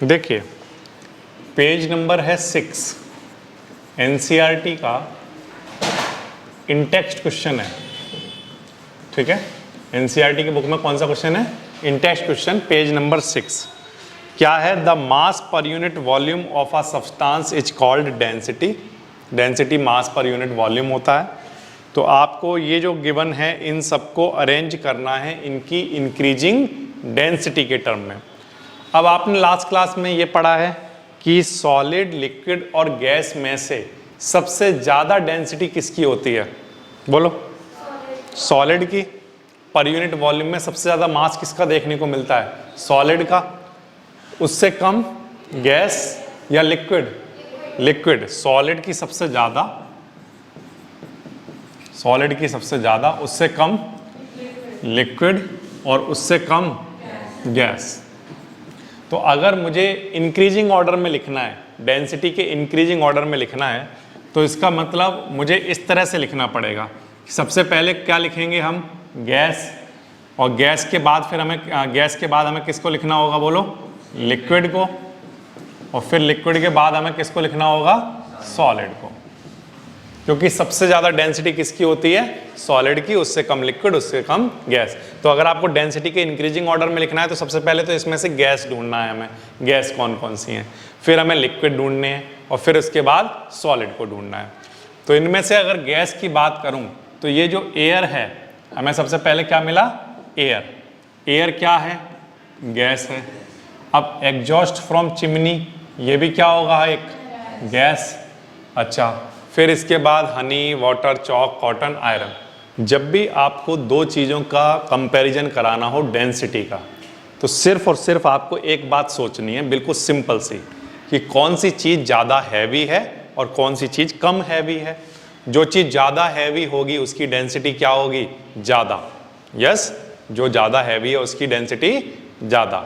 देखिए page number है 6, NCERT का इंटेक्स्ट क्वेश्चन है, ठीक है। एनसीईआरटी की बुक में कौन सा क्वेश्चन है? In-text question, page number 6। क्या है? The mass per unit volume of a substance is called density. Density mass per unit volume होता है। तो आपको ये जो गिवन है इन सबको अरेंज करना है इनकी इंक्रीजिंग डेंसिटी के टर्म में। अब आपने लास्ट क्लास में ये पढ़ा है कि सॉलिड, लिक्विड और गैस में से सबसे ज़्यादा डेंसिटी किसकी होती है? बोलो। सॉलिड की। पर यूनिट वॉल्यूम में सबसे ज़्यादा मास किसका देखने को मिलता है? सॉलिड का। उससे कम गैस या लिक्विड? लिक्विड। सॉलिड की सबसे ज़्यादा, सॉलिड की सबसे ज़्यादा, उससे कम लिक्विड और उससे कम गैस। तो अगर मुझे इंक्रीजिंग ऑर्डर में लिखना है, डेंसिटी के इंक्रीजिंग ऑर्डर में लिखना है, तो इसका मतलब मुझे इस तरह से लिखना पड़ेगा। सबसे पहले क्या लिखेंगे हम? गैस। और गैस के बाद फिर हमें किसको लिखना होगा? बोलो। लिक्विड को। और फिर लिक्विड के बाद हमें किसको लिखना होगा? सॉलिड को। क्योंकि सबसे ज़्यादा डेंसिटी किसकी होती है? सॉलिड की, उससे कम लिक्विड, उससे कम गैस। तो अगर आपको डेंसिटी के इंक्रीजिंग ऑर्डर में लिखना है तो सबसे पहले तो इसमें से गैस ढूंढना है हमें, गैस कौन कौन सी हैं, फिर हमें लिक्विड ढूंढने हैं और फिर उसके बाद सॉलिड को ढूंढना है। तो इनमें से अगर गैस की बात करूँ तो ये जो एयर है, हमें सबसे पहले क्या मिला? एयर। एयर क्या है? गैस है। अब एग्जॉस्ट फ्रॉम चिमनी, ये भी क्या होगा? एक गैस। अच्छा, फिर इसके बाद Honey, water, chalk, cotton, iron. जब भी आपको दो चीज़ों का कंपैरिजन कराना हो डेंसिटी का, तो सिर्फ और सिर्फ आपको एक बात सोचनी है, बिल्कुल सिंपल सी, कि कौन सी चीज़ ज़्यादा हैवी है और कौन सी चीज़ कम हैवी है। जो चीज़ ज़्यादा हैवी होगी उसकी डेंसिटी क्या होगी? ज़्यादा। यस, जो ज़्यादा हैवी है उसकी डेंसिटी ज़्यादा।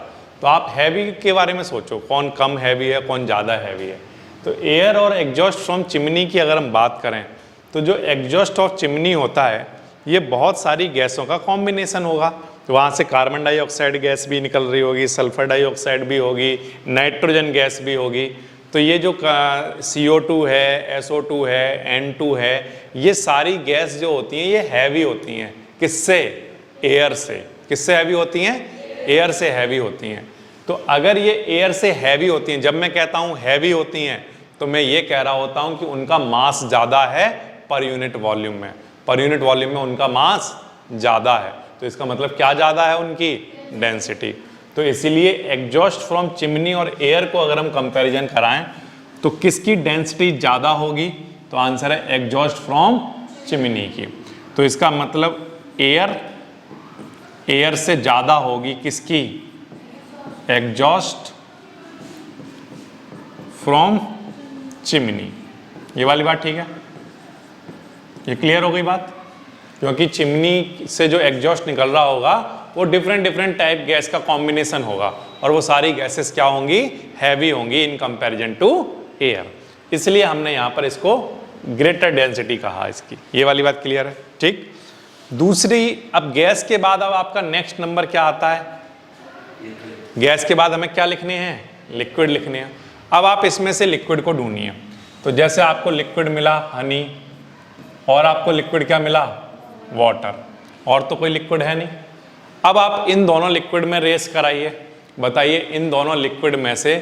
तो आप हैवी के बारे में सोचो, कौन कम हैवी है, कौन ज़्यादा हैवी है। तो एयर और एग्जॉस्ट फ्रॉम चिमनी की अगर हम बात करें तो जो एग्जॉस्ट ऑफ चिमनी होता है ये बहुत सारी गैसों का कॉम्बिनेशन होगा। तो वहाँ से कार्बन डाइऑक्साइड गैस भी निकल रही होगी, सल्फर डाइऑक्साइड भी होगी, नाइट्रोजन गैस भी होगी। तो ये जो CO2 है, SO2 है, N2 है, ये सारी गैस जो होती हैं ये हैवी होती हैं। किससे? एयर से। किससे हैवी होती हैं? एयर से हैवी होती हैं। तो अगर ये एयर से हैवी होती हैं, जब मैं कहता हूँ हैवी होती हैं तो मैं ये कह रहा होता हूँ कि उनका मास ज़्यादा है पर यूनिट वॉल्यूम में। पर यूनिट वॉल्यूम में उनका मास ज़्यादा है। तो इसका मतलब क्या ज़्यादा है? उनकी डेंसिटी। तो इसीलिए एग्जॉस्ट फ्रॉम चिमनी और एयर को अगर हम कंपैरिजन कराएं तो किसकी डेंसिटी ज़्यादा होगी? तो आंसर है एग्जॉस्ट फ्रॉम चिमनी की। तो इसका मतलब एयर से ज़्यादा होगी किसकी? Exhaust from chimney. ये वाली बात ठीक है? ये क्लियर हो गई बात? क्योंकि चिमनी से जो एग्जॉस्ट निकल रहा होगा वो डिफरेंट टाइप गैस का कॉम्बिनेशन होगा और वो सारी गैसेस क्या होंगी? हैवी होंगी इन कंपैरिजन टू एयर। इसलिए हमने यहाँ पर इसको ग्रेटर डेंसिटी कहा इसकी। ये वाली बात क्लियर है? ठीक। दूसरी, अब गैस के बाद अब आपका नेक्स्ट नंबर क्या आता है? गैस के बाद हमें क्या लिखने हैं? लिक्विड लिखने हैं। अब आप इसमें से लिक्विड को ढूंढिए। तो जैसे आपको लिक्विड मिला हनी, और आपको लिक्विड क्या मिला? वाटर। और तो कोई लिक्विड है नहीं। अब आप इन दोनों लिक्विड में रेस कराइए, बताइए इन दोनों लिक्विड में से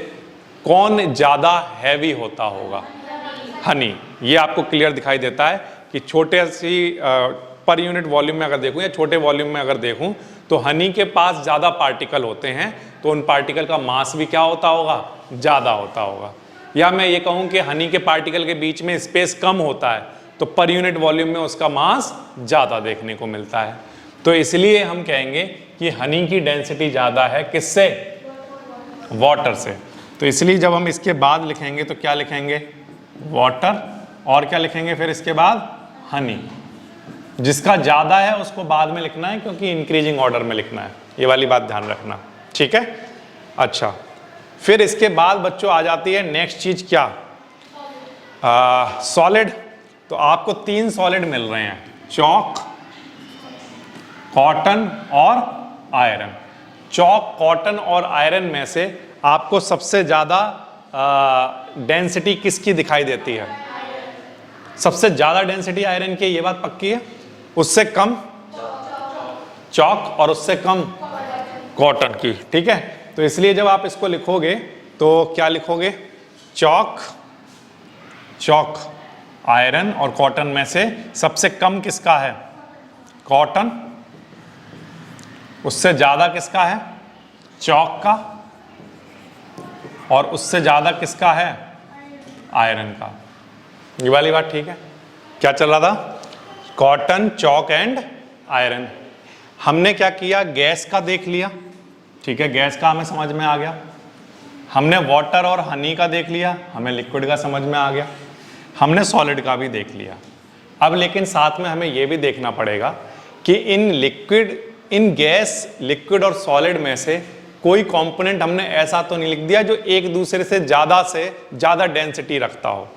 कौन ज़्यादा हैवी होता होगा? हनी। ये आपको क्लियर दिखाई देता है कि छोटे सी पर यूनिट वॉल्यूम में अगर देखूं या छोटे वॉल्यूम में अगर देखूं तो हनी के पास ज़्यादा पार्टिकल होते हैं, तो उन पार्टिकल का मास भी क्या होता होगा? ज़्यादा होता होगा। या मैं ये कहूँ कि हनी के पार्टिकल के बीच में स्पेस कम होता है, तो पर यूनिट वॉल्यूम में उसका मास ज़्यादा देखने को मिलता है। तो इसलिए हम कहेंगे कि हनी की डेंसिटी ज़्यादा है किससे? वाटर से। तो इसलिए जब हम इसके बाद लिखेंगे तो क्या लिखेंगे? वाटर। और क्या लिखेंगे फिर इसके बाद? हनी। जिसका ज़्यादा है उसको बाद में लिखना है क्योंकि इंक्रीजिंग ऑर्डर में लिखना है। ये वाली बात ध्यान रखना, ठीक है? अच्छा, फिर इसके बाद बच्चों आ जाती है नेक्स्ट चीज़ क्या? सॉलिड। तो आपको 3 सॉलिड मिल रहे हैं, चॉक, कॉटन और आयरन। चॉक, कॉटन और आयरन में से आपको सबसे ज्यादा डेंसिटी किसकी दिखाई देती है? सबसे ज्यादा डेंसिटी आयरन की, ये बात पक्की है। उससे कम चॉक और उससे कम कॉटन की, ठीक है। तो इसलिए जब आप इसको लिखोगे तो क्या लिखोगे? चॉक आयरन और कॉटन में से सबसे कम किसका है? कॉटन। उससे ज्यादा किसका है? चॉक का। और उससे ज्यादा किसका है? आयरन का। ये वाली बात ठीक है? क्या चल रहा था? Cotton, chalk and iron. हमने क्या किया? गैस का देख लिया, ठीक है, गैस का हमें समझ में आ गया। हमने वाटर और हनी का देख लिया, हमें लिक्विड का समझ में आ गया। हमने सॉलिड का भी देख लिया। अब लेकिन साथ में हमें यह भी देखना पड़ेगा कि इन गैस, लिक्विड और सॉलिड में से कोई कंपोनेंट हमने ऐसा तो नहीं लिख दिया जो एक दूसरे से ज्यादा डेंसिटी रखता हो।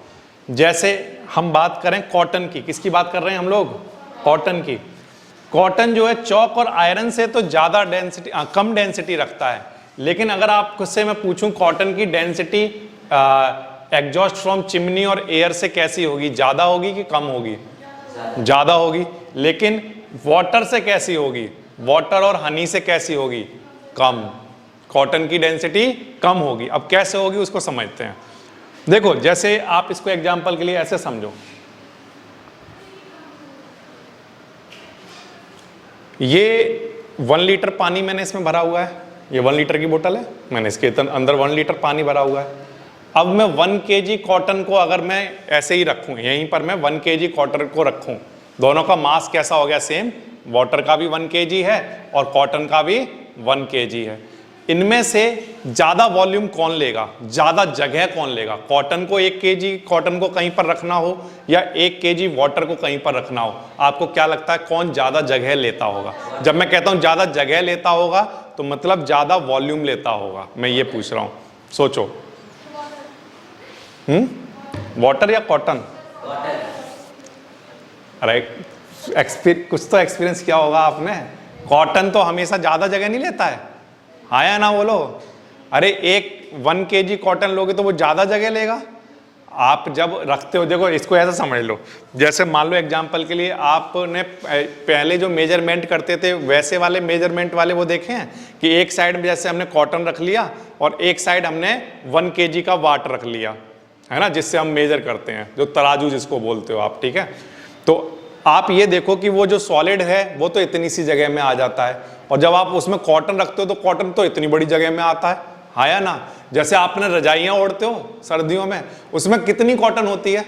जैसे हम बात करें कॉटन की, किसकी बात कर रहे हैं हम लोग? कॉटन की। कॉटन जो है चॉक और आयरन से तो ज्यादा डेंसिटी, कम डेंसिटी रखता है। लेकिन अगर आपसे मैं पूछूं कॉटन की डेंसिटी एग्जॉस्ट फ्रॉम चिमनी और एयर से कैसी होगी? ज्यादा होगी कि कम होगी? ज्यादा होगी। लेकिन वाटर से कैसी होगी? वाटर और हनी से कैसी होगी? कम। कॉटन की डेंसिटी कम होगी। अब कैसे होगी उसको समझते हैं। देखो, जैसे आप इसको एग्जांपल के लिए ऐसे समझो, ये 1 लीटर पानी मैंने इसमें भरा हुआ है। ये 1 लीटर की बोतल है, मैंने इसके अंदर 1 लीटर पानी भरा हुआ है। अब मैं 1 kg कॉटन को अगर मैं ऐसे ही रखूं, यहीं पर मैं 1 kg कॉटन को रखूं, दोनों का मास कैसा हो गया? सेम। वाटर का भी 1 kg है और कॉटन का भी 1 kg है। इनमें से ज्यादा वॉल्यूम कौन लेगा? ज्यादा जगह कौन लेगा? कॉटन को 1 kg कॉटन को कहीं पर रखना हो या 1 kg वाटर को कहीं पर रखना हो, आपको क्या लगता है कौन ज्यादा जगह लेता होगा? जब मैं कहता हूं ज्यादा जगह लेता होगा तो मतलब ज्यादा वॉल्यूम लेता होगा, मैं ये पूछ रहा हूं। सोचो। वाटर या कॉटन? अरे कुछ तो एक्सपीरियंस किया होगा आपने। कॉटन तो हमेशा ज्यादा जगह नहीं लेता है, हाँ या ना बोलो? अरे 1 kg कॉटन लोगे तो वो ज्यादा जगह लेगा। आप जब रखते हो, देखो इसको ऐसा समझ लो, जैसे मान लो एग्जांपल के लिए आपने पहले जो मेजरमेंट करते थे वैसे वाले मेजरमेंट वाले वो देखे हैं कि एक साइड में जैसे हमने कॉटन रख लिया और एक साइड हमने 1 kg का वाट रख लिया, है ना, जिससे हम मेजर करते हैं, जो तराजू जिसको बोलते हो आप, ठीक है। तो आप ये देखो कि वो जो सॉलिड है वो तो इतनी सी जगह में आ जाता है, और जब आप उसमें कॉटन रखते हो तो कॉटन तो इतनी बड़ी जगह में आता है, हाँ या ना? जैसे आपने रजाइयां ओढ़ते हो सर्दियों में, उसमें कितनी कॉटन होती है?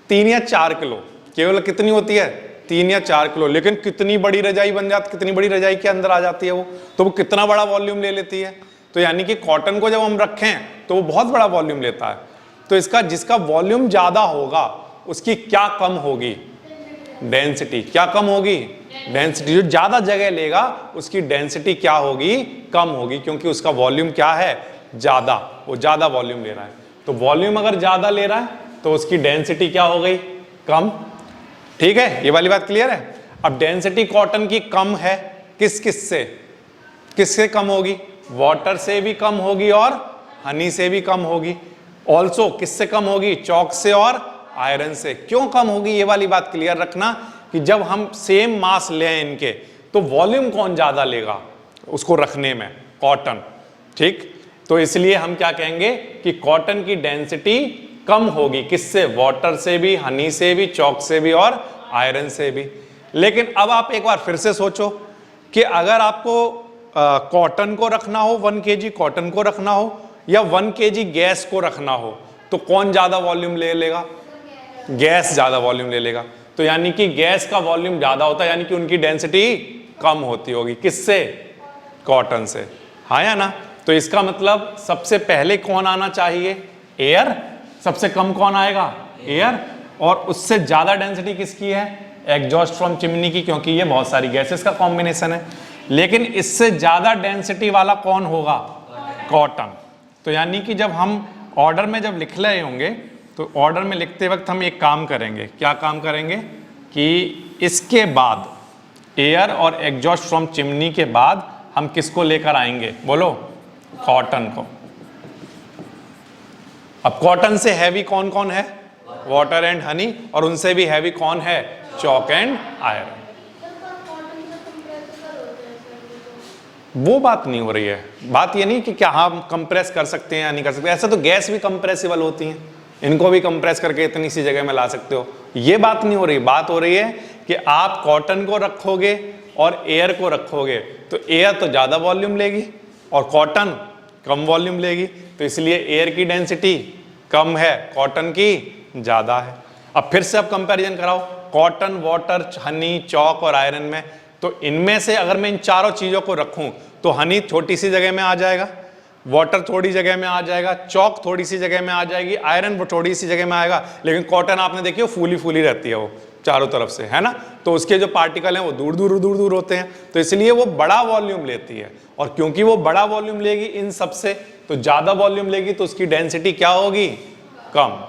3 या 4 किलो। केवल कितनी होती है? 3 या 4 किलो। लेकिन कितनी बड़ी रजाई बन जाती, कितनी बड़ी रजाई के अंदर आ जाती है वो, तो वो कितना बड़ा वॉल्यूम ले लेती है। तो यानी कि कॉटन को जब हम रखें तो वो बहुत बड़ा वॉल्यूम लेता है। तो इसका जिसका वॉल्यूम ज्यादा होगा उसकी क्या कम होगी? डेंसिटी। क्या कम होगी? डेंसिटी। जो ज्यादा जगह लेगा उसकी डेंसिटी क्या होगी? कम होगी, क्योंकि उसका वॉल्यूम क्या है? ज्यादा। वो ज्यादा वॉल्यूम ले रहा है। तो वॉल्यूम अगर ज्यादा ले रहा है तो उसकी डेंसिटी क्या हो गई? कम। ठीक है, ये वाली बात क्लियर है? अब डेंसिटी कॉटन की कम है किससे कम होगी? वाटर से भी कम होगी और हनी से भी कम होगी। ऑल्सो किससे कम होगी? चॉक से और आयरन से। क्यों कम होगी? ये वाली बात क्लियर रखना कि जब हम सेम मास लें इनके तो वॉल्यूम कौन ज्यादा लेगा उसको रखने में? कॉटन। ठीक, तो इसलिए हम क्या कहेंगे कि कॉटन की डेंसिटी कम होगी। किससे? वाटर से भी, हनी से भी, चॉक से भी और आयरन से भी। लेकिन अब आप एक बार फिर से सोचो कि अगर आपको कॉटन को रखना हो, 1 kg कॉटन को रखना हो या 1 kg गैस को रखना हो, तो कौन ज्यादा वॉल्यूम ले लेगा? गैस ज्यादा वॉल्यूम ले लेगा। तो यानी कि गैस का वॉल्यूम ज्यादा होता है, यानी कि उनकी डेंसिटी कम होती होगी। किससे? कॉटन से, हाँ या ना? तो इसका मतलब सबसे पहले कौन आना चाहिए? एयर। सबसे कम कौन आएगा? एयर। और उससे ज्यादा डेंसिटी किसकी है? एग्जॉस्ट फ्रॉम चिमनी की, क्योंकि ये बहुत सारी गैसेस का कॉम्बिनेशन है। लेकिन इससे ज्यादा डेंसिटी वाला कौन होगा? कॉटन। तो यानी कि जब हम ऑर्डर में जब लिख रहे होंगे तो ऑर्डर में लिखते वक्त हम एक काम करेंगे। क्या काम करेंगे? कि इसके बाद एयर और एग्जॉस्ट फ्रॉम चिमनी के बाद हम किसको लेकर आएंगे? बोलो। कॉटन को। अब कॉटन से हैवी कौन कौन है? वाटर एंड हनी, और उनसे भी हैवी कौन है? Chalk and iron. वो बात नहीं हो रही है, बात ये नहीं कि क्या हम कंप्रेस कर सकते हैं या नहीं कर सकते, ऐसा तो गैस भी कंप्रेसिबल होती हैं, इनको भी कंप्रेस करके इतनी सी जगह में ला सकते हो, ये बात नहीं हो रही। बात हो रही है कि आप कॉटन को रखोगे और एयर को रखोगे तो एयर तो ज़्यादा वॉल्यूम लेगी और कॉटन कम वॉल्यूम लेगी, तो इसलिए एयर की डेंसिटी कम है, कॉटन की ज़्यादा है। अब फिर से आप कंपैरिजन कराओ कॉटन, वाटर, हनी, चॉक और आयरन में, तो इनमें से अगर मैं इन चारों चीज़ों को रखूं तो हनी छोटी सी जगह में आ जाएगा, वाटर थोड़ी जगह में आ जाएगा, चॉक थोड़ी सी जगह में आ जाएगी, आयरन थोड़ी सी जगह में आएगा, लेकिन कॉटन आपने देखी वो फूली फूली रहती है, वो चारों तरफ से, है ना, तो उसके जो पार्टिकल हैं वो दूर दूर दूर दूर होते हैं, तो इसलिए वो बड़ा वॉल्यूम लेती है, और क्योंकि वो बड़ा वॉल्यूम लेगी इन सबसे, तो ज्यादा वॉल्यूम लेगी तो उसकी डेंसिटी क्या होगी? कम।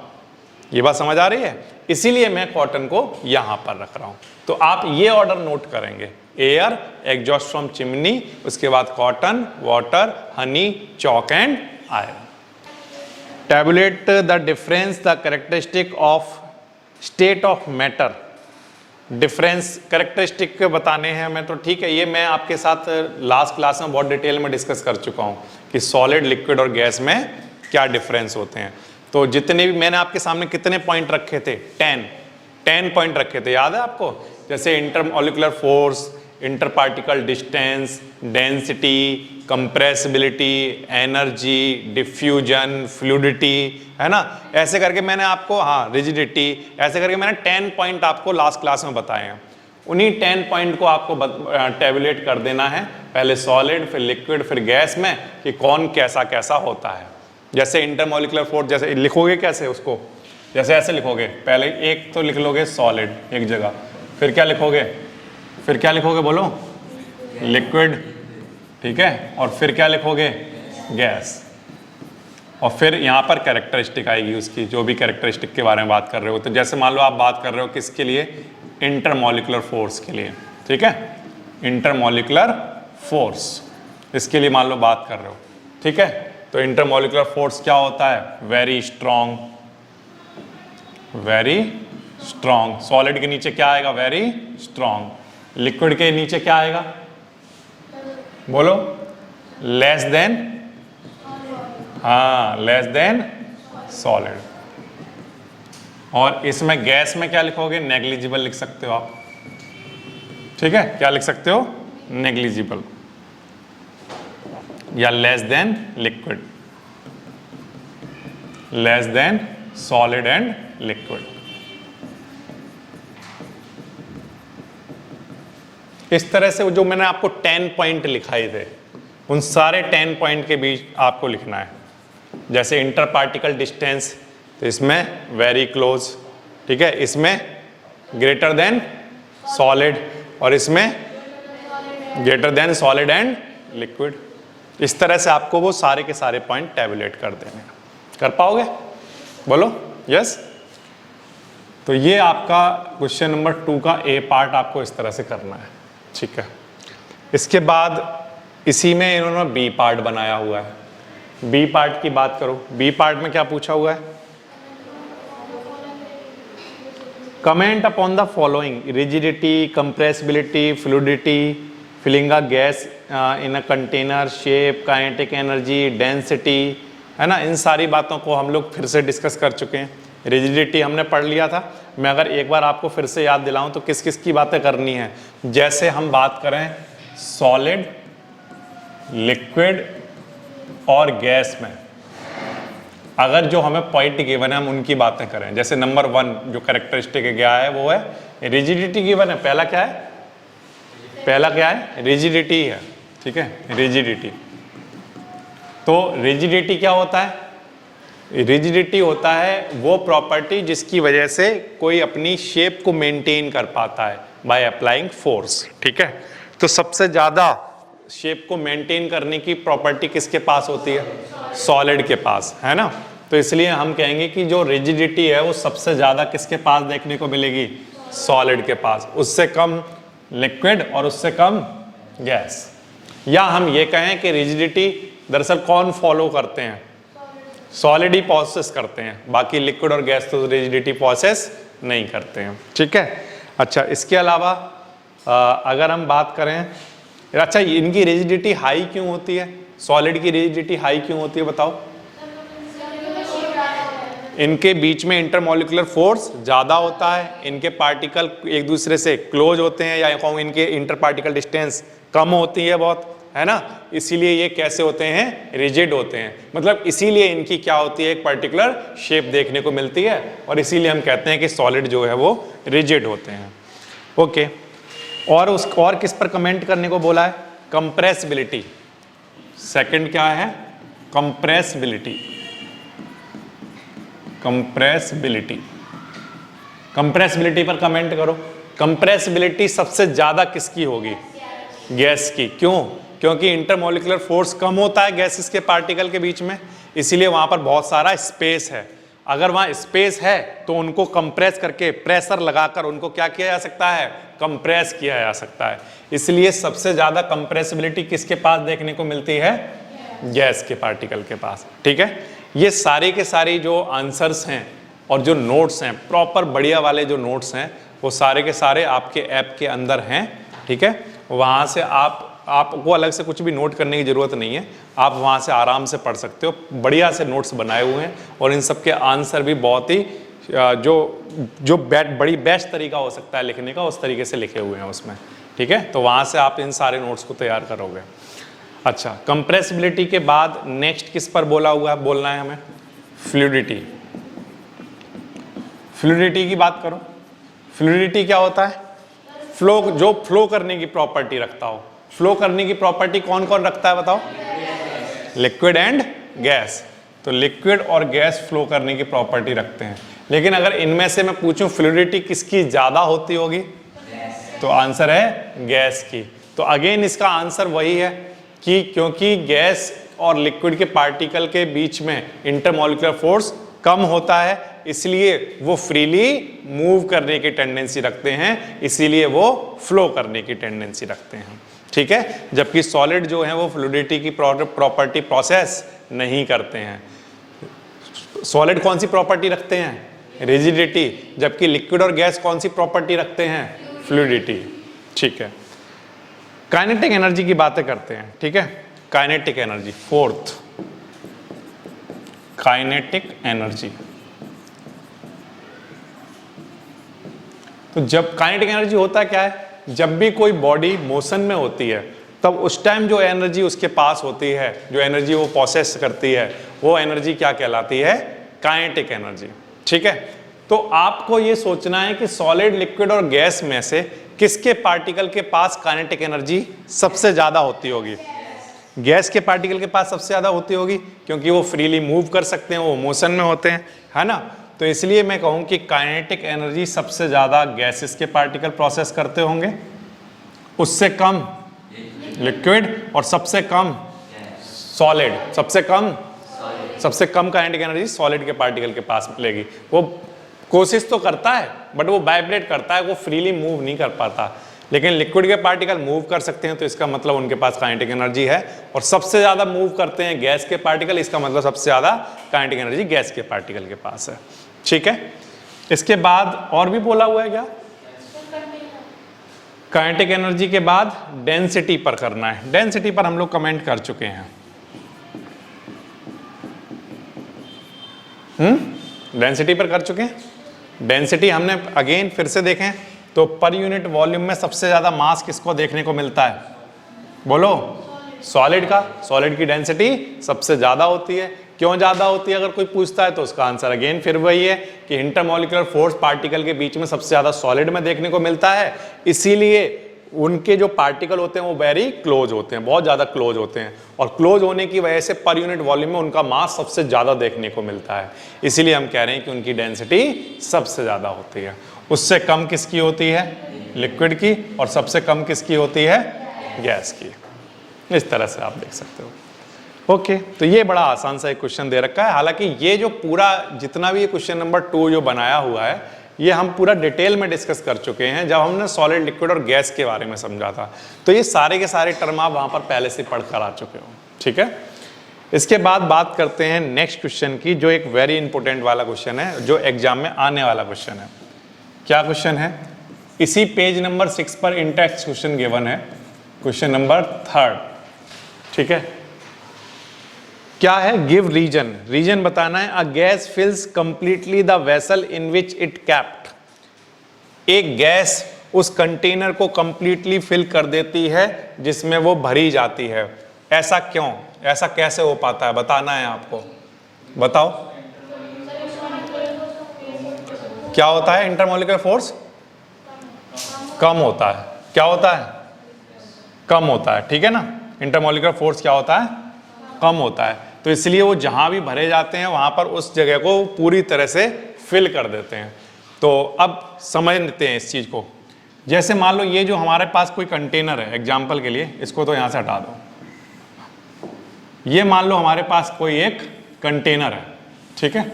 ये बात समझ आ रही है? इसीलिए मैं कॉटन को यहां पर रख रहा हूं। तो आप ये ऑर्डर नोट करेंगे, एयर, एग्जॉस्ट फ्रॉम चिमनी, उसके बाद cotton, water, Honey, chalk and iron. Tabulate the difference the characteristic of state of matter. Difference characteristic के बताने हैं हमें, तो ठीक है, ये मैं आपके साथ लास्ट क्लास में बहुत डिटेल में डिस्कस कर चुका हूं कि सॉलिड, लिक्विड और गैस में क्या डिफरेंस होते हैं। तो जितने भी मैंने आपके सामने कितने पॉइंट रखे थे? 10 पॉइंट रखे थे, याद है आपको? जैसे intermolecular force, inter particle distance, density, compressibility, energy, diffusion, fluidity, है ना, ऐसे करके मैंने आपको, हाँ, रिजिडिटी, ऐसे करके मैंने 10 पॉइंट आपको लास्ट क्लास में बताए हैं। उन्हीं 10 पॉइंट को आपको टैबुलेट कर देना है, पहले सॉलिड, फिर लिक्विड, फिर गैस में, कि कौन कैसा कैसा होता है। जैसे इंटरमॉलिक्यूलर फोर्स, जैसे लिखोगे कैसे उसको? जैसे ऐसे लिखोगे, पहले एक तो लिख लोगे सॉलिड एक जगह, फिर क्या लिखोगे? फिर क्या लिखोगे बोलो? लिक्विड, ठीक है, और फिर क्या लिखोगे? गैस, और फिर यहाँ पर कैरेक्टरिस्टिक आएगी उसकी, जो भी कैरेक्टरिस्टिक के बारे में बात कर रहे हो। तो जैसे मान लो आप बात कर रहे हो किसके लिए? इंटरमॉलिक्यूलर फोर्स के लिए, ठीक है, इंटरमॉलिक्यूलर फोर्स, इसके लिए मान लो बात कर रहे हो, ठीक है। तो इंटरमॉलिक्यूलर फोर्स क्या होता है? Very strong, very strong. Solid के नीचे क्या आएगा? Very strong. लिक्विड के नीचे क्या आएगा? बोलो, लेस देन, हाँ, लेस देन सॉलिड। और इसमें गैस में क्या लिखोगे? नेग्लिजिबल लिख सकते हो आप, ठीक है, क्या लिख सकते हो? नेग्लिजिबल, या less than liquid, less than solid and liquid. इस तरह से जो मैंने आपको 10 पॉइंट लिखाए थे, उन सारे 10 पॉइंट के बीच आपको लिखना है। जैसे इंटर पार्टिकल डिस्टेंस, तो इसमें वेरी क्लोज, ठीक है, इसमें ग्रेटर देन सॉलिड, और इसमें greater than solid and liquid. इस तरह से आपको वो सारे के सारे पॉइंट टैबुलेट कर देने। कर पाओगे? बोलो यस। तो ये आपका क्वेश्चन नंबर 2 का ए पार्ट आपको इस तरह से करना है, ठीक है। इसके बाद इसी में इन्होंने बी पार्ट बनाया हुआ है। बी पार्ट की बात करो, बी पार्ट में क्या पूछा हुआ है? Comment upon the following: rigidity, compressibility, fluidity, filling a gas in a container, shape, kinetic energy, density, है ना। इन सारी बातों को हम लोग फिर से डिस्कस कर चुके हैं। रिजिडिटी हमने पढ़ लिया था, मैं अगर एक बार आपको फिर से याद दिलाऊं तो किस किस की बातें करनी है। जैसे हम बात करें सॉलिड, लिक्विड और गैस में, अगर जो हमें पॉइंट गिवन है हम उनकी बातें करें। जैसे नंबर 1 जो कैरेक्टरिस्टिक क्या है वो है रिजिडिटी गिवन है। पहला क्या है? पहला क्या है? रिजिडिटी है, ठीक है, रिजिडिटी। तो रिजिडिटी क्या होता है? रिजिडिटी होता है वो प्रॉपर्टी जिसकी वजह से कोई अपनी शेप को मेंटेन कर पाता है बाय अप्लाइंग फोर्स, ठीक है। तो सबसे ज्यादा शेप को मेंटेन करने की प्रॉपर्टी किसके पास होती है? सॉलिड के पास, है ना। तो इसलिए हम कहेंगे कि जो रिजिडिटी है वो सबसे ज्यादा किसके पास देखने को मिलेगी? सॉलिड के पास, उससे कम लिक्विड और उससे कम गैस। या हम ये कहें कि रिजिडिटी दरअसल कौन फॉलो करते हैं? सॉलिड ही प्रोसेस करते हैं, बाकी लिक्विड और गैस तो रिजिडिटी प्रोसेस नहीं करते हैं। ठीक है, अच्छा इसके अलावा अगर हम बात करें, अच्छा इनकी रिजिडिटी हाई क्यों होती है, सॉलिड की रिजिडिटी हाई क्यों होती है बताओ? इनके बीच में इंटरमॉलिक्यूलर फोर्स ज़्यादा होता है, इनके पार्टिकल एक दूसरे से क्लोज होते हैं, या कहूँ इनके इंटर पार्टिकल डिस्टेंस कम होती है बहुत, है ना, इसीलिए ये कैसे होते हैं, रिजिड होते हैं। मतलब इसीलिए इनकी क्या होती है, एक पर्टिकुलर शेप देखने को मिलती है, और इसीलिए हम कहते हैं कि सॉलिड जो है वो रिजिड होते हैं। ओके, और किस पर कमेंट करने को बोला है? कंप्रेसिबिलिटी। सेकंड क्या है? कंप्रेसिबिलिटी। कंप्रेसिबिलिटी, कंप्रेसिबिलिटी पर कमेंट करो। कंप्रेसिबिलिटी सबसे ज्यादा किसकी होगी? गैस की। क्यों? क्योंकि इंटरमॉलिक्यूलर फोर्स कम होता है गैसेस के पार्टिकल के बीच में, इसीलिए वहां पर बहुत सारा स्पेस है। अगर वहां स्पेस है तो उनको कंप्रेस करके, प्रेशर लगाकर उनको क्या किया जा सकता है? कंप्रेस किया जा सकता है। इसलिए सबसे ज्यादा कंप्रेसिबिलिटी किसके पास देखने को मिलती है? गैस के पार्टिकल के पास। ठीक है, ये सारे के सारे जो आंसर्स हैं और जो नोट्स हैं, प्रॉपर बढ़िया वाले जो नोट्स हैं, वो सारे के सारे आपके ऐप के अंदर हैं। ठीक है, वहाँ से आपको अलग से कुछ भी नोट करने की ज़रूरत नहीं है, आप वहाँ से आराम से पढ़ सकते हो। बढ़िया से नोट्स बनाए हुए हैं, और इन सब के आंसर भी बहुत ही जो बड़ी बेस्ट तरीका हो सकता है लिखने का, उस तरीके से लिखे हुए हैं उसमें। ठीक है, तो वहाँ से आप इन सारे नोट्स को तैयार करोगे। अच्छा, कंप्रेसिबिलिटी के बाद नेक्स्ट किस पर बोलना है हमें? फ्लूइडिटी। फ्लूइडिटी की बात करो। फ्लूइडिटी क्या होता है? जो फ्लो करने की प्रॉपर्टी रखता हो। फ्लो करने की प्रॉपर्टी कौन कौन रखता है बताओ? Liquid and gas. तो लिक्विड और गैस फ्लो करने की प्रॉपर्टी रखते हैं। लेकिन अगर इनमें से मैं पूछूं फ्लूइडिटी किसकी ज्यादा होती होगी, तो आंसर है गैस की। तो अगेन इसका आंसर वही है कि क्योंकि गैस और लिक्विड के पार्टिकल के बीच में इंटरमॉलिक्यूलर फोर्स कम होता है, इसलिए वो फ्रीली मूव करने की टेंडेंसी रखते हैं, इसीलिए वो फ्लो करने की टेंडेंसी रखते हैं। ठीक है, जबकि सॉलिड जो है वो फ्लूइडिटी की प्रॉपर्टी प्रोसेस नहीं करते हैं। सॉलिड कौन सी प्रॉपर्टी रखते हैं? रिजिडिटी। जबकि लिक्विड और गैस कौन सी प्रॉपर्टी रखते हैं? फ्लूइडिटी। ठीक है, काइनेटिक एनर्जी की बातें करते हैं। ठीक है, kinetic energy, fourth, kinetic energy. तो जब काइनेटिक एनर्जी होता क्या है? जब भी कोई बॉडी मोशन में होती है, तब उस टाइम जो एनर्जी उसके पास होती है, जो एनर्जी वो प्रोसेस करती है, वो एनर्जी क्या कहलाती है? Kinetic energy. ठीक है, तो आपको ये सोचना है कि सॉलिड, लिक्विड और गैस में से किसके पार्टिकल के पास काइनेटिक एनर्जी सबसे ज्यादा होती होगी? गैस के पार्टिकल के पास सबसे ज्यादा होती होगी, क्योंकि वो फ्रीली मूव कर सकते हैं, वो मोशन में होते हैं, है ना। तो इसलिए मैं कहूं कि काइनेटिक एनर्जी सबसे ज्यादा गैसेस के पार्टिकल प्रोसेस करते होंगे, उससे कम लिक्विड, और सबसे कम सॉलिड। सबसे कम काइनेटिक एनर्जी सॉलिड के पार्टिकल के पास मिलेगी। वो कोशिश तो करता है, बट वो वाइब्रेट करता है, वो फ्रीली मूव नहीं कर पाता। लेकिन लिक्विड के पार्टिकल मूव कर सकते हैं, तो इसका मतलब उनके पास काइनेटिक एनर्जी है। और सबसे ज्यादा मूव करते हैं गैस के पार्टिकल, इसका मतलब सबसे ज्यादा काइनेटिक एनर्जी गैस के पार्टिकल के पास है। ठीक है, इसके बाद और भी बोला हुआ है क्या? काइनेटिक एनर्जी के बाद डेंसिटी पर करना है। डेंसिटी पर हम लोग कमेंट कर चुके हैं। डेंसिटी पर कर चुके हैं। डेंसिटी हमने अगेन फिर से देखें तो पर यूनिट वॉल्यूम में सबसे ज्यादा मास किसको देखने को मिलता है? बोलो, सॉलिड का। सॉलिड की डेंसिटी सबसे ज्यादा होती है। क्यों ज्यादा होती है अगर कोई पूछता है तो उसका आंसर अगेन फिर वही है कि इंटरमॉलिक्यूलर फोर्स पार्टिकल के बीच में सबसे ज्यादा सॉलिड में देखने को मिलता है, इसीलिए उनके जो पार्टिकल होते हैं वो वेरी क्लोज होते हैं, बहुत ज्यादा क्लोज होते हैं, और क्लोज होने की वजह से पर यूनिट वॉल्यूम में उनका मास सबसे ज्यादा देखने को मिलता है। इसीलिए हम कह रहे हैं कि उनकी डेंसिटी सबसे ज्यादा होती है। उससे कम किसकी होती है? लिक्विड की, और सबसे कम किसकी होती है? गैस की। इस तरह से आप देख सकते हो। ओके, तो ये बड़ा आसान सा एक क्वेश्चन दे रखा है। हालांकि ये जो पूरा जितना भी ये क्वेश्चन नंबर 2 जो बनाया हुआ है, ये हम पूरा डिटेल में डिस्कस कर चुके हैं जब हमने सॉलिड, लिक्विड और गैस के बारे में समझा था। तो ये सारे के सारे टर्म आप वहां पर पहले से पढ़ कर आ चुके हो। ठीक है, इसके बाद बात करते हैं नेक्स्ट क्वेश्चन की, जो एक वेरी इंपॉर्टेंट वाला क्वेश्चन है, जो एग्जाम में आने वाला क्वेश्चन है। क्या क्वेश्चन है? इसी पेज नंबर 6 पर इंटेक्स्ट क्वेश्चन गिवन है, क्वेश्चन नंबर 3, ठीक है। क्या है? गिव रीजन, रीजन बताना है। A gas fills completely the vessel in which it kept, एक गैस उस कंटेनर को कंप्लीटली फिल कर देती है जिसमें वो भरी जाती है। ऐसा क्यों? ऐसा कैसे हो पाता है? बताना है आपको, बताओ। क्या होता है? इंटरमोलिकुलर फोर्स कम होता है। क्या होता है? कम होता है, ठीक है ना। इंटरमोलिकुलर फोर्स क्या होता है? कम होता है। तो इसलिए वो जहां भी भरे जाते हैं वहां पर उस जगह को पूरी तरह से फिल कर देते हैं। तो अब समझ लेते हैं इस चीज को। जैसे मान लो ये जो हमारे पास कोई कंटेनर है, एग्जाम्पल के लिए इसको तो यहां से हटा दो। ये मान लो हमारे पास कोई एक कंटेनर है, ठीक है।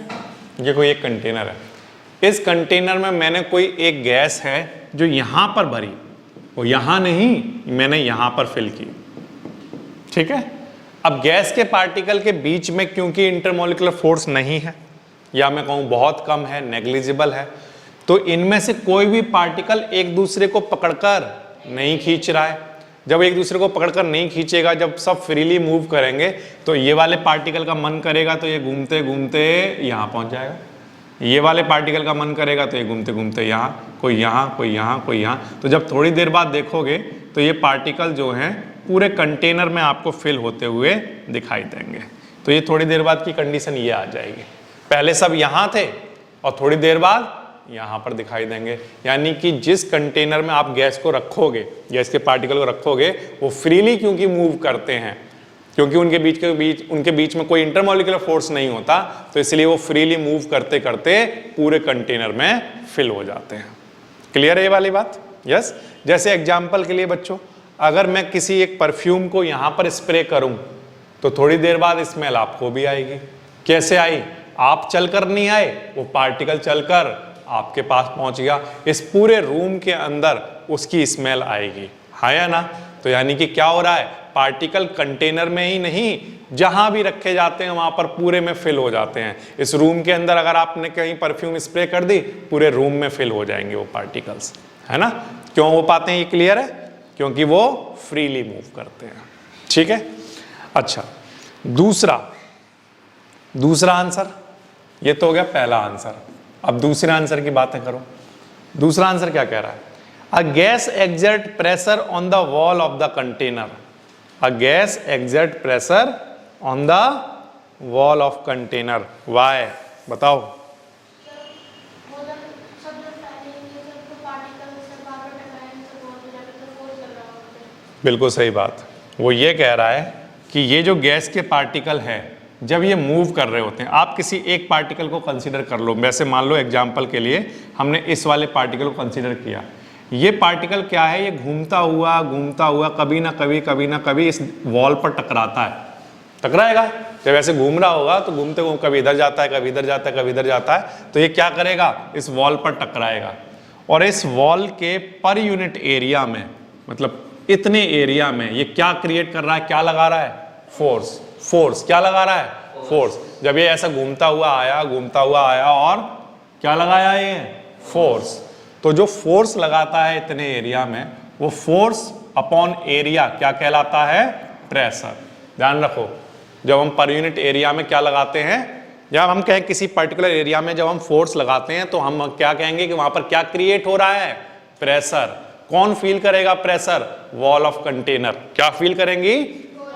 ये कोई एक कंटेनर है। इस कंटेनर में मैंने कोई एक गैस है जो यहां पर भरी, वो यहां नहीं, मैंने यहां पर फिल की, ठीक है। अब गैस के पार्टिकल के बीच में क्योंकि इंटरमोलिकुलर फोर्स नहीं है, या मैं कहूं बहुत कम है, नेग्लिजिबल है, तो इनमें से कोई भी पार्टिकल एक दूसरे को पकड़कर नहीं खींच रहा है। जब एक दूसरे को पकड़कर नहीं खींचेगा, जब सब फ्रीली मूव करेंगे, तो ये वाले पार्टिकल का मन करेगा तो ये घूमते घूमते यहां पहुंच जाएगा, ये वाले पार्टिकल का मन करेगा तो ये घूमते घूमते यहाँ, कोई यहाँ, कोई यहाँ, कोई यहाँ। तो जब थोड़ी देर बाद देखोगे तो ये पार्टिकल जो हैं पूरे कंटेनर में आपको फिल होते हुए दिखाई देंगे। तो ये थोड़ी देर बाद की कंडीशन ये आ जाएगी, पहले सब यहाँ थे और थोड़ी देर बाद यहाँ पर दिखाई देंगे। यानी कि जिस कंटेनर में आप गैस को रखोगे, गैस के पार्टिकल को रखोगे, वो फ्रीली क्योंकि मूव करते हैं, क्योंकि उनके बीच में कोई इंटरमोलिकुलर फोर्स नहीं होता, तो इसलिए वो फ्रीली मूव करते करते पूरे कंटेनर में फिल हो जाते हैं। क्लियर है ये वाली बात? यस। जैसे एग्जांपल के लिए बच्चों, अगर मैं किसी एक परफ्यूम को यहां पर स्प्रे करूं तो थोड़ी देर बाद स्मेल आपको भी आएगी। कैसे आई? आप चलकर नहीं आए, वो पार्टिकल चलकर आपके पास पहुंच गया। इस पूरे रूम के अंदर उसकी स्मेल आएगी, हाँ या ना? तो यानी कि क्या हो रहा है? पार्टिकल कंटेनर में ही नहीं, जहां भी रखे जाते हैं वहां पर पूरे में फिल हो जाते हैं। इस रूम के अंदर अगर आपने कहीं परफ्यूम स्प्रे कर दी, पूरे रूम में फिल हो जाएंगे वो पार्टिकल्स, है ना। क्यों हो पाते हैं? ये क्लियर है? क्योंकि वो फ्रीली मूव करते हैं, ठीक है। अच्छा, दूसरा आंसर, ये तो हो गया पहला आंसर। अब दूसरे आंसर की बातें करो। दूसरा आंसर क्या कह रहा है? A gas exert pressure on the wall of the container. A gas exert pressure on the wall of container. Why? बताओ। बिल्कुल सही बात। वो ये कह रहा है कि ये जो गैस के पार्टिकल है, जब ये मूव कर रहे होते हैं, आप किसी एक पार्टिकल को कंसीडर कर लो। वैसे मान लो एग्जाम्पल के लिए हमने इस वाले पार्टिकल को कंसीडर किया। ये पार्टिकल क्या है? ये घूमता हुआ कभी ना कभी इस वॉल पर टकराता है, टकराएगा। जब ऐसे घूम रहा होगा तो घूमते घूमते कभी इधर जाता है, कभी इधर जाता है, कभी इधर जाता है। तो ये क्या करेगा? इस वॉल पर टकराएगा और इस वॉल के पर यूनिट एरिया में, मतलब इतने एरिया में ये क्या क्रिएट कर रहा है? क्या लगा रहा है? फोर्स। क्या लगा रहा है? फोर्स। जब ये ऐसा घूमता हुआ आया और क्या लगाया? ये फोर्स। तो जो फोर्स लगाता है इतने एरिया में, वो फोर्स अपॉन एरिया क्या कहलाता है? प्रेशर। ध्यान रखो, जब हम पर यूनिट एरिया में क्या लगाते हैं, जब हम कहें किसी पर्टिकुलर एरिया में जब हम फोर्स लगाते हैं तो हम क्या कहेंगे कि वहां पर क्या क्रिएट हो रहा है? प्रेशर। कौन फील करेगा प्रेशर? Wall of container. क्या फील करेंगी?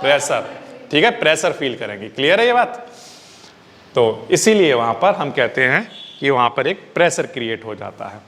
प्रेशर, ठीक है, प्रेशर फील करेंगी। क्लियर है ये बात? तो इसीलिए वहां पर हम कहते हैं कि वहां पर एक प्रेशर क्रिएट हो जाता है।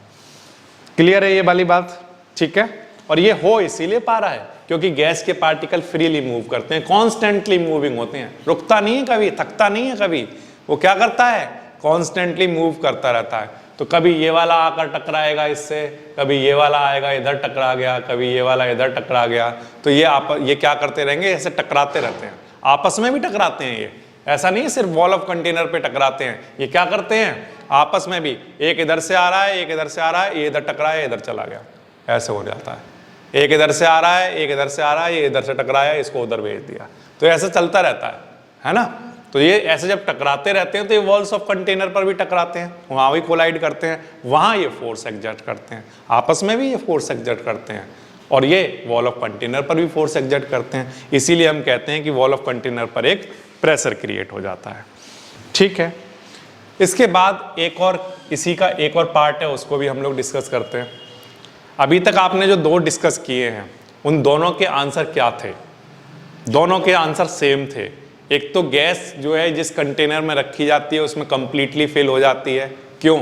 क्लियर है ये वाली बात? ठीक है। और ये हो इसीलिए पा रहा है क्योंकि गैस के पार्टिकल फ्रीली मूव करते हैं, कॉन्स्टेंटली मूविंग होते हैं, रुकता नहीं है कभी, थकता नहीं है कभी। वो क्या करता है? कॉन्स्टेंटली मूव करता रहता है। तो कभी ये वाला आकर टकराएगा इससे, कभी ये वाला आएगा इधर टकरा गया, कभी ये वाला इधर टकरा गया। तो ये क्या करते रहेंगे? ऐसे टकराते रहते हैं, आपस में भी टकराते हैं। ये ऐसा नहीं है सिर्फ वॉल ऑफ कंटेनर पे टकराते हैं, ये क्या करते हैं? आपस में भी, एक इधर से आ रहा है, एक इधर से आ रहा है, ये इधर टकराया, इधर चला गया, ऐसे हो जाता है। एक इधर से आ रहा है, एक इधर से आ रहा है, ये इधर से टकराया, इसको उधर भेज दिया। तो ऐसे चलता रहता है ना। तो ये ऐसे जब टकराते रहते हैं तो ये वॉल्स ऑफ कंटेनर पर भी टकराते हैं, वहाँ भी कोलाइड करते हैं, वहाँ ये फोर्स एक्सर्ट करते हैं, आपस में भी ये फोर्स एक्सर्ट करते हैं, और ये वॉल ऑफ कंटेनर पर भी फोर्स एक्सर्ट करते हैं। इसीलिए हम कहते हैं कि वॉल ऑफ कंटेनर पर एक प्रेशर क्रिएट हो जाता है। ठीक है, इसके बाद एक और इसी का एक और पार्ट है, उसको भी हम लोग डिस्कस करते हैं। अभी तक आपने जो दो डिस्कस किए हैं उन दोनों के आंसर क्या थे? दोनों के आंसर सेम थे। एक तो गैस जो है जिस कंटेनर में रखी जाती है उसमें कंप्लीटली फिल हो जाती है, क्यों?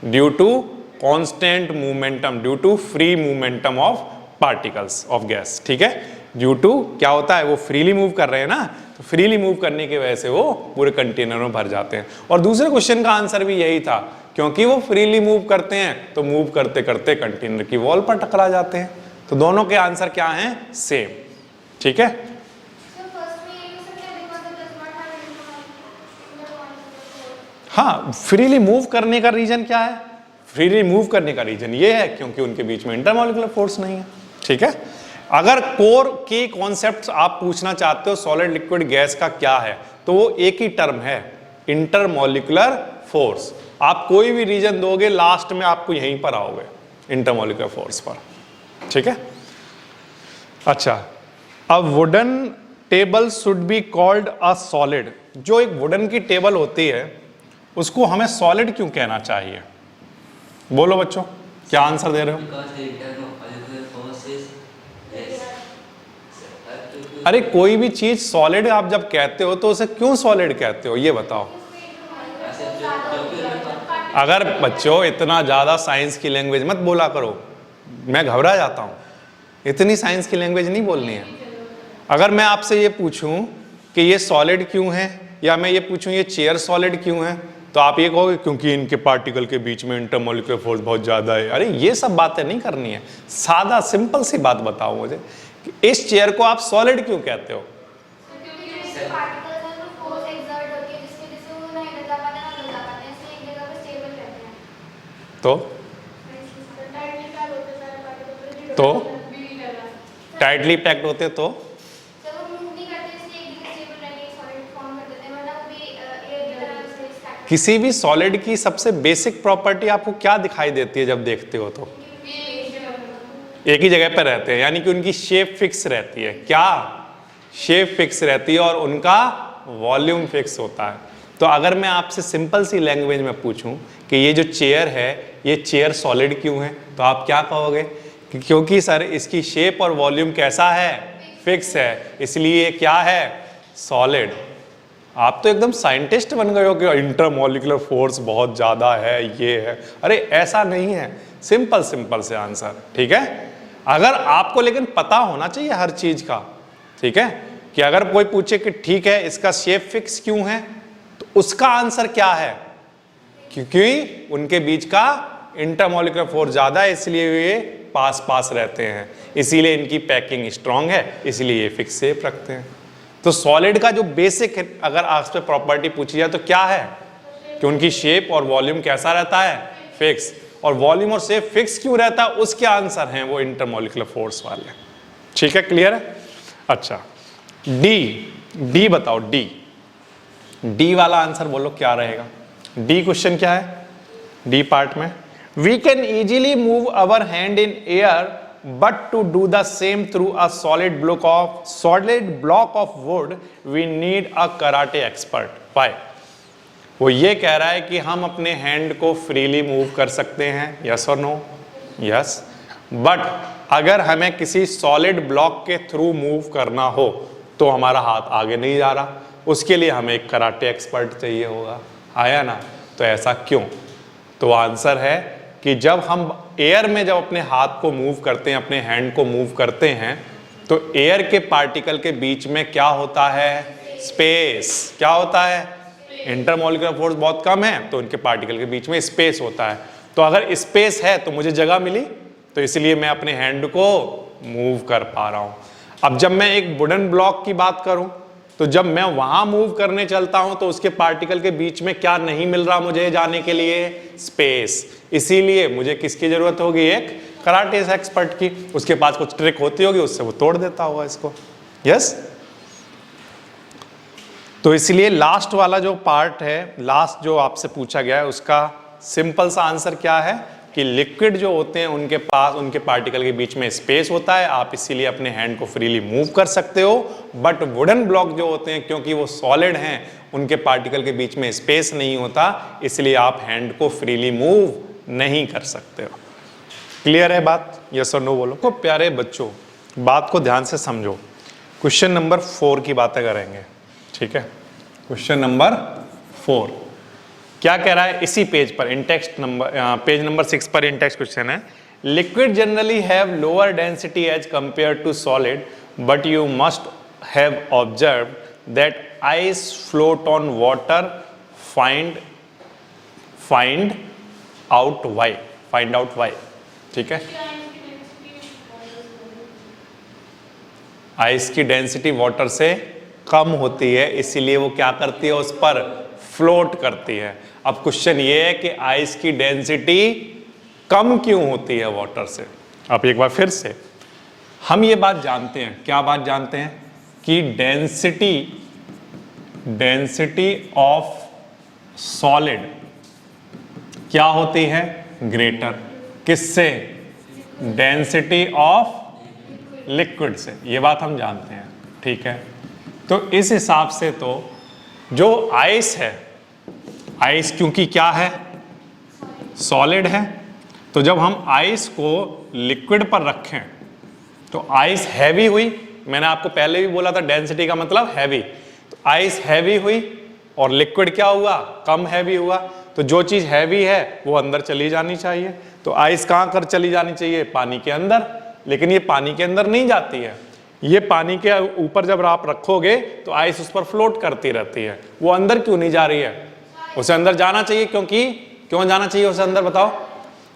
Due to constant momentum, due to free momentum of particles of gas. ठीक है, ड्यू टू क्या होता है, वो फ्रीली मूव कर रहे हैं ना, तो फ्रीली मूव करने की वजह से वो पूरे कंटेनर में भर जाते हैं। और दूसरे क्वेश्चन का आंसर भी यही था, क्योंकि वो फ्रीली मूव करते हैं तो मूव करते करते कंटेनर की वॉल पर टकरा जाते हैं। तो दोनों के आंसर क्या हैं? सेम। ठीक है, हाँ, फ्रीली मूव करने का रीजन क्या है? फ्रीली मूव करने का रीजन ये है क्योंकि उनके बीच में इंटरमॉलिक्यूलर फोर्स नहीं है। ठीक है, अगर कोर के कॉन्सेप्ट्स आप पूछना चाहते हो सॉलिड लिक्विड गैस का क्या है, तो वो एक ही टर्म है, इंटरमॉलिक्यूलर फोर्स। आप कोई भी रीजन दोगे लास्ट में आपको यहीं पर आओगे, इंटरमॉलिक्यूलर फोर्स पर। ठीक है, अच्छा, अब wooden table should be called a solid. जो एक वुडन की टेबल होती है उसको हमें सॉलिड क्यों कहना चाहिए? बोलो बच्चों, क्या आंसर दे रहे हो? अरे कोई भी चीज सॉलिड आप जब कहते हो तो उसे क्यों सॉलिड कहते हो, ये बताओ। अगर बच्चों इतना ज्यादा साइंस की लैंग्वेज मत बोला करो, मैं घबरा जाता हूं। इतनी साइंस की लैंग्वेज नहीं बोलनी है। अगर मैं आपसे ये पूछूं कि ये सॉलिड क्यों है, या मैं ये पूछूं ये चेयर सॉलिड क्यों है, तो आप ये कहोगे क्योंकि इनके पार्टिकल के बीच में इंटरमॉलिक्यूलर फोर्स बहुत ज्यादा है। अरे ये सब बातें नहीं करनी है, सादा सिंपल सी बात बताओ मुझे कि इस चेयर को आप सॉलिड क्यों कहते हो? तो टाइटली पैक्ड होते तो किसी भी सॉलिड की सबसे बेसिक प्रॉपर्टी आपको क्या दिखाई देती है जब देखते हो? तो एक ही जगह पर रहते हैं, यानी कि उनकी शेप फिक्स रहती है। क्या शेप फिक्स रहती है और उनका वॉल्यूम फिक्स होता है। तो अगर मैं आपसे सिंपल सी लैंग्वेज में पूछूं कि ये जो चेयर है ये चेयर सॉलिड क्यों है, तो आप क्या कहोगे? क्योंकि सर इसकी शेप और वॉल्यूम कैसा है? फिक्स है, इसलिए ये क्या है? सॉलिड। आप तो एकदम साइंटिस्ट बन गए हो कि इंटरमॉलिक्यूलर फोर्स बहुत ज्यादा है, ये है। अरे ऐसा नहीं है, सिंपल सिंपल से आंसर। ठीक है, अगर आपको लेकिन पता होना चाहिए हर चीज का। ठीक है, कि अगर कोई पूछे कि ठीक है इसका शेप फिक्स क्यों है, तो उसका आंसर क्या है? क्योंकि उनके बीच का इंटरमॉलिक्यूलर फोर्स ज्यादा है, इसलिए ये पास पास रहते हैं, इसीलिए इनकी पैकिंग स्ट्रांग है, इसलिए ये फिक्स शेप रखते हैं। तो सॉलिड का जो बेसिक अगर आपसे प्रॉपर्टी पूछी जाए तो क्या है? कि उनकी शेप और वॉल्यूम कैसा रहता है? फिक्स। और वॉल्यूम और शेप फिक्स क्यों रहता है, उसके आंसर हैं वो इंटरमॉलिक्यूलर फोर्स वाले। ठीक है, क्लियर है? अच्छा, डी बताओ। डी वाला आंसर बोलो क्या रहेगा? डी क्वेश्चन क्या है? डी पार्ट में we can easily move our hand in air but to do the same through a solid block of wood we need a karate expert. Why? वो ये कह रहा है कि हम अपने हैंड को फ्रीली मूव कर सकते हैं, यस और नो? यस। बट अगर हमें किसी सॉलिड ब्लॉक के थ्रू मूव करना हो तो हमारा हाथ आगे नहीं जा रहा, उसके लिए हमें एक कराटे एक्सपर्ट चाहिए होगा। आया ना? तो ऐसा क्यों? तो आंसर है कि जब हम एयर में जब अपने हाथ को मूव करते हैं, अपने हैंड को मूव करते हैं, तो एयर के पार्टिकल के बीच में क्या होता है? स्पेस। क्या होता है? इंटरमॉलिक्यूलर फोर्स बहुत कम है तो उनके पार्टिकल के बीच में स्पेस होता है। तो अगर स्पेस है तो मुझे जगह मिली, तो इसलिए मैं अपने हैंड को मूव कर पा रहा हूं। अब जब मैं एक वुडन ब्लॉक की बात करूं, तो जब मैं वहां मूव करने चलता हूं तो उसके पार्टिकल के बीच में क्या नहीं मिल रहा मुझे जाने के लिए? स्पेस। इसीलिए मुझे किसकी जरूरत होगी? एक कराटे एक्सपर्ट की। उसके पास कुछ ट्रिक होती होगी, उससे वो तोड़ देता होगा इसको। यस। तो इसलिए लास्ट वाला जो पार्ट है, लास्ट जो आपसे पूछा गया है, उसका सिंपल सा आंसर क्या है कि लिक्विड जो होते हैं उनके पास, उनके पार्टिकल के बीच में स्पेस होता है, आप इसीलिए अपने हैंड को फ्रीली मूव कर सकते हो। बट वुडन ब्लॉक जो होते हैं, क्योंकि वो सॉलिड हैं, उनके पार्टिकल के बीच में स्पेस नहीं होता, इसलिए आप हैंड को फ्रीली मूव नहीं कर सकते हो। क्लियर है बात? यस और नो बोलो। तो प्यारे बच्चों, बात को ध्यान से समझो। क्वेश्चन नंबर 4 की बातें करेंगे, ठीक है? क्वेश्चन नंबर 4 क्या कह रहा है इसी पेज पर, in text number, page number 6 पर इन टेक्स्ट क्वेश्चन है, liquid generally have lower density as compared to solid, but you must have observe that ice float on water, find out why. ठीक है, ice की density water से कम होती है, इसीलिए वो क्या करती है, उस पर फ्लोट करती है। अब क्वेश्चन ये है कि आइस की डेंसिटी कम क्यों होती है वाटर से? अब एक बार फिर से हम ये बात जानते हैं, क्या बात जानते हैं कि डेंसिटी ऑफ सॉलिड क्या होती है, ग्रेटर किससे, डेंसिटी ऑफ लिक्विड से। ये बात हम जानते हैं, ठीक है? तो इस हिसाब से तो जो आइस है, आइस क्योंकि क्या है, सॉलिड है, तो जब हम आइस को लिक्विड पर रखें तो आइस हैवी हुई। मैंने आपको पहले भी बोला था डेंसिटी का मतलब हैवी, तो आइस हैवी हुई और लिक्विड क्या हुआ, कम हैवी हुआ। तो जो चीज हैवी है वो अंदर चली जानी चाहिए, तो आइस कहां कर चली जानी चाहिए, पानी के अंदर। लेकिन ये पानी के अंदर नहीं जाती है, ये पानी के ऊपर जब आप रखोगे तो आइस उस पर फ्लोट करती रहती है। वो अंदर क्यों नहीं जा रही है, उसे अंदर जाना चाहिए, क्योंकि क्यों जाना चाहिए उसे अंदर, बताओ?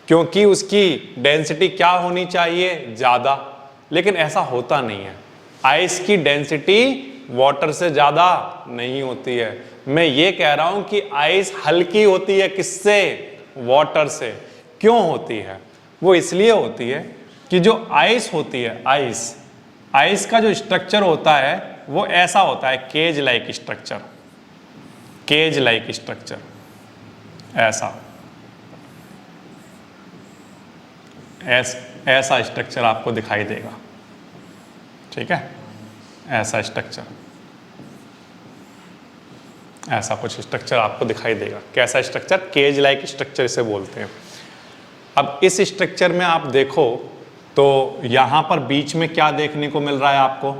क्योंकि उसकी डेंसिटी क्या होनी चाहिए, ज्यादा। लेकिन ऐसा होता नहीं है, आइस की डेंसिटी वाटर से ज्यादा नहीं होती है। मैं ये कह रहा हूं कि आइस हल्की होती है, किससे, वाटर से। क्यों होती है? वो इसलिए होती है कि जो आइस होती है, आइस का जो स्ट्रक्चर होता है वो ऐसा होता है, केज लाइक स्ट्रक्चर, ऐसा स्ट्रक्चर आपको दिखाई देगा, ठीक है? ऐसा स्ट्रक्चर, ऐसा कुछ स्ट्रक्चर आपको दिखाई देगा। कैसा स्ट्रक्चर? केज लाइक स्ट्रक्चर इसे बोलते हैं। अब इस स्ट्रक्चर में आप देखो तो यहां पर बीच में क्या देखने को मिल रहा है आपको,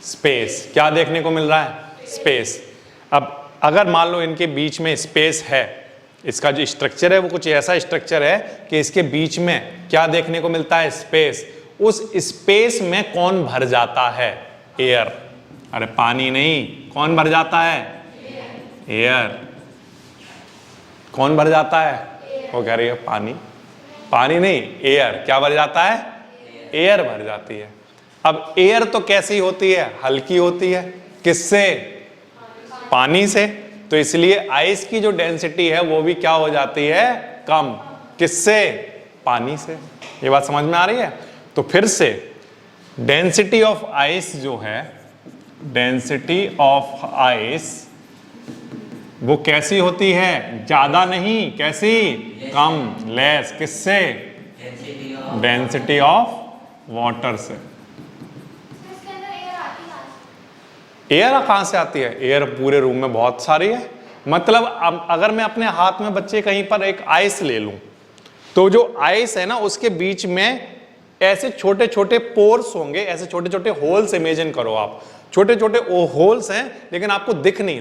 स्पेस। क्या देखने को मिल रहा है, स्पेस। अब अगर मान लो इनके बीच में स्पेस है, इसका जो स्ट्रक्चर है वो कुछ ऐसा स्ट्रक्चर है कि इसके बीच में क्या देखने को मिलता है, स्पेस। उस स्पेस में कौन भर जाता है, एयर। अरे पानी नहीं, कौन भर जाता है, एयर। कौन भर जाता है, वो कह रही है पानी नहीं, एयर। क्या भर जाता है, एयर भर जाती है। अब एयर तो कैसी होती है, हल्की होती है, किससे, पानी से। तो इसलिए आइस की जो डेंसिटी है वो भी क्या हो जाती है, कम, किससे, पानी से। ये बात समझ में आ रही है? तो फिर से डेंसिटी ऑफ आइस जो है, डेंसिटी ऑफ आइस वो कैसी होती है, ज्यादा नहीं, कैसी, कम, लेस, किससे, डेंसिटी ऑफ वाटर से। एयर कहां से आती है, एयर पूरे रूम में बहुत सारी है। मतलब अगर मैं अपने हाथ में बच्चे कहीं पर एक आइस ले लूं, तो जो आइस है ना उसके बीच में ऐसे छोटे छोटे पोर्स होंगे, ऐसे छोटे छोटे होल्स इमेजिन करो आप। छोटे छोटे होल्स हैं लेकिन आपको दिख नहीं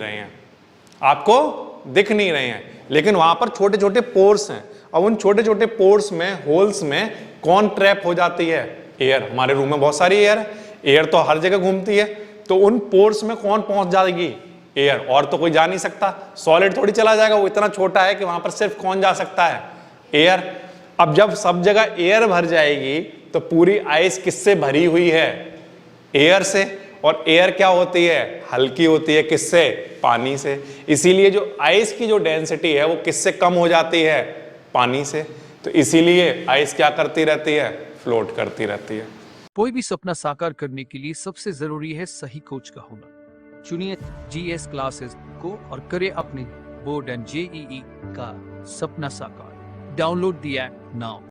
रहे हैं, लेकिन वहां पर छोटे छोटे पोर्स हैं। अब उन छोटे छोटे पोर्स में, होल्स में कौन ट्रैप हो जाती है, एयर। हमारे रूम में बहुत सारी एयर है, एयर तो हर जगह घूमती है, तो उन पोर्स में कौन पहुंच जाएगी, एयर। और तो कोई जा नहीं सकता, सॉलिड थोड़ी चला जाएगा, वो इतना छोटा है कि वहां पर सिर्फ कौन जा सकता है, एयर। अब जब सब जगह एयर भर जाएगी तो पूरी आइस किससे भरी हुई है, एयर से। और एयर क्या होती है, हल्की होती है, किससे, पानी से। इसीलिए जो आइस की जो डेंसिटी है वो किससे कम हो जाती है, पानी से। तो इसीलिए आइस क्या करती रहती है, फ्लोट करती रहती है। कोई भी सपना साकार करने के लिए सबसे जरूरी है सही कोच का होना। चुनिए GS क्लासेस को और करें अपने बोर्ड एंड JEE का सपना साकार। Download the app now.